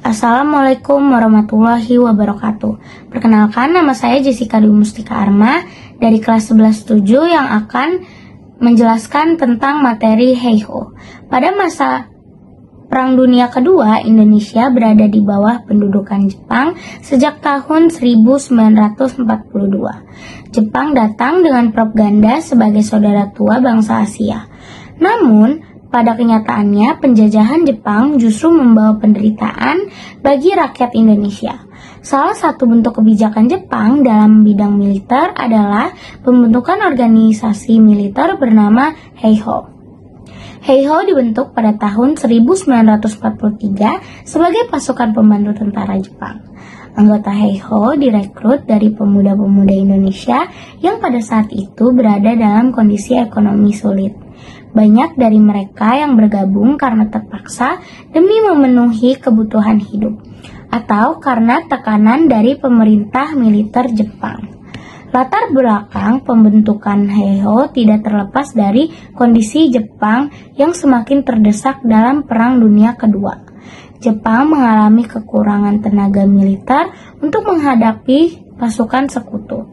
Assalamualaikum warahmatullahi wabarakatuh. Perkenalkan, nama saya Jessica Dwi Mustika Arma dari kelas 11-7 yang akan menjelaskan tentang materi Heiho. Pada masa Perang Dunia Kedua, Indonesia berada di bawah pendudukan Jepang sejak tahun 1942. Jepang datang dengan propaganda sebagai saudara tua bangsa Asia. Namun, pada kenyataannya, penjajahan Jepang justru membawa penderitaan bagi rakyat Indonesia. Salah satu bentuk kebijakan Jepang dalam bidang militer adalah pembentukan organisasi militer bernama Heiho. Heiho dibentuk pada tahun 1943 sebagai pasukan pembantu tentara Jepang. Anggota Heiho direkrut dari pemuda-pemuda Indonesia yang pada saat itu berada dalam kondisi ekonomi sulit. Banyak dari mereka yang bergabung karena terpaksa demi memenuhi kebutuhan hidup, atau karena tekanan dari pemerintah militer Jepang. Latar belakang pembentukan Heiho tidak terlepas dari kondisi Jepang yang semakin terdesak dalam Perang Dunia Kedua. Jepang mengalami kekurangan tenaga militer untuk menghadapi pasukan sekutu.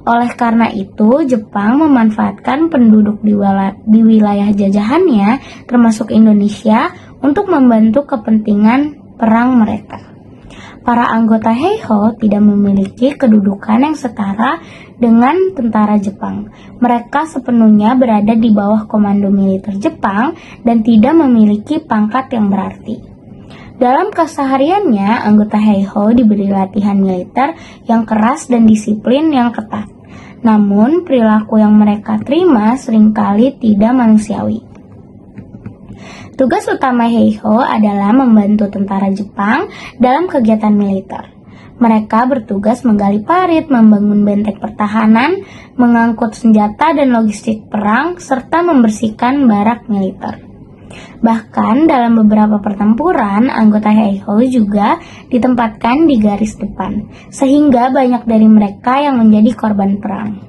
Oleh karena itu, Jepang memanfaatkan penduduk di wilayah jajahannya, termasuk Indonesia, untuk membantu kepentingan perang mereka. Para anggota Heiho tidak memiliki kedudukan yang setara dengan tentara Jepang. Mereka sepenuhnya berada di bawah komando militer Jepang dan tidak memiliki pangkat yang berarti. Dalam kesehariannya, anggota Heiho diberi latihan militer yang keras dan disiplin yang ketat. Namun, perilaku yang mereka terima seringkali tidak manusiawi. Tugas utama Heiho adalah membantu tentara Jepang dalam kegiatan militer. Mereka bertugas menggali parit, membangun benteng pertahanan, mengangkut senjata dan logistik perang, serta membersihkan barak militer. Bahkan dalam beberapa pertempuran, anggota Heiho juga ditempatkan di garis depan, sehingga banyak dari mereka yang menjadi korban perang.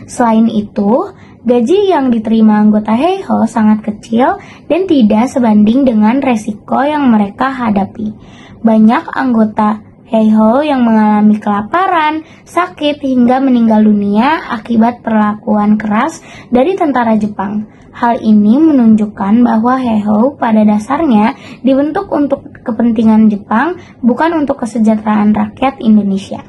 Selain itu, gaji yang diterima anggota Heiho sangat kecil dan tidak sebanding dengan resiko yang mereka hadapi. Banyak anggota Heiho yang mengalami kelaparan, sakit, hingga meninggal dunia akibat perlakuan keras dari tentara Jepang. Hal ini menunjukkan bahwa Heiho pada dasarnya dibentuk untuk kepentingan Jepang, bukan untuk kesejahteraan rakyat Indonesia.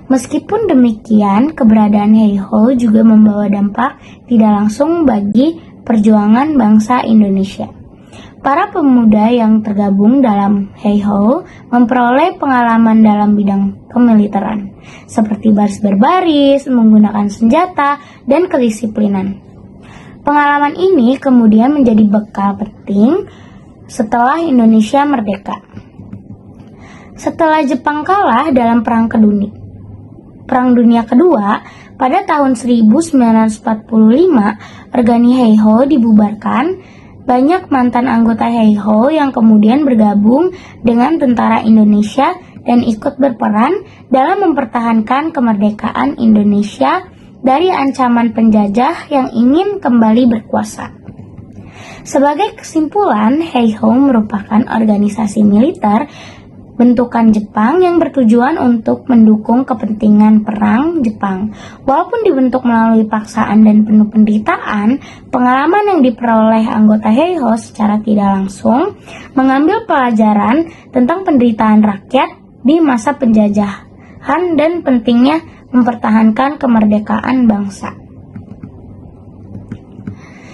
Meskipun demikian, keberadaan Heiho juga membawa dampak tidak langsung bagi perjuangan bangsa Indonesia. Para pemuda yang tergabung dalam Heiho memperoleh pengalaman dalam bidang kemiliteran, seperti baris berbaris, menggunakan senjata, dan kedisiplinan. Pengalaman ini kemudian menjadi bekal penting setelah Indonesia merdeka. Setelah Jepang kalah dalam Perang Dunia Kedua, pada tahun 1945, organi Heiho dibubarkan. Banyak mantan anggota Heiho yang kemudian bergabung dengan tentara Indonesia dan ikut berperan dalam mempertahankan kemerdekaan Indonesia dari ancaman penjajah yang ingin kembali berkuasa. Sebagai kesimpulan, Heiho merupakan organisasi militer bentukan Jepang yang bertujuan untuk mendukung kepentingan perang Jepang. Walaupun dibentuk melalui paksaan dan penuh penderitaan, pengalaman yang diperoleh anggota Heiho secara tidak langsung mengambil pelajaran tentang penderitaan rakyat di masa penjajahan dan pentingnya mempertahankan kemerdekaan bangsa.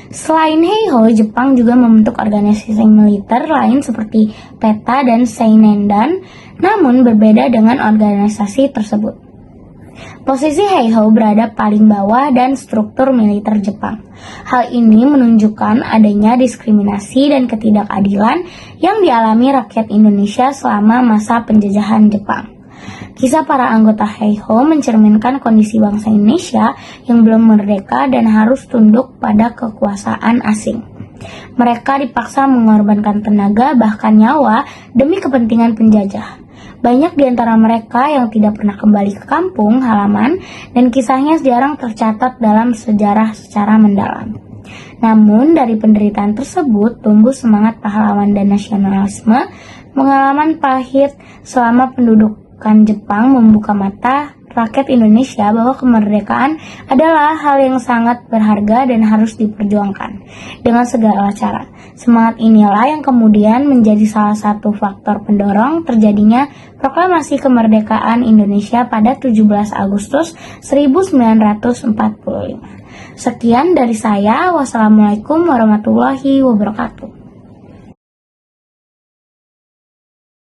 Selain Heiho, Jepang juga membentuk organisasi militer lain seperti PETA dan Seinendan, namun berbeda dengan organisasi tersebut. Posisi Heiho berada paling bawah dan struktur militer Jepang. Hal ini menunjukkan adanya diskriminasi dan ketidakadilan yang dialami rakyat Indonesia selama masa penjajahan Jepang. Kisah para anggota Heiho mencerminkan kondisi bangsa Indonesia yang belum merdeka dan harus tunduk pada kekuasaan asing. Mereka dipaksa mengorbankan tenaga bahkan nyawa demi kepentingan penjajah. Banyak di antara mereka yang tidak pernah kembali ke kampung halaman dan kisahnya jarang tercatat dalam sejarah secara mendalam. Namun dari penderitaan tersebut tumbuh semangat pahlawan dan nasionalisme. Pengalaman pahit selama pendudukan Jepang membuka mata rakyat Indonesia bahwa kemerdekaan adalah hal yang sangat berharga dan harus diperjuangkan dengan segala cara. Semangat inilah yang kemudian menjadi salah satu faktor pendorong terjadinya proklamasi kemerdekaan Indonesia pada 17 Agustus 1945. Sekian dari saya. Wassalamualaikum warahmatullahi wabarakatuh.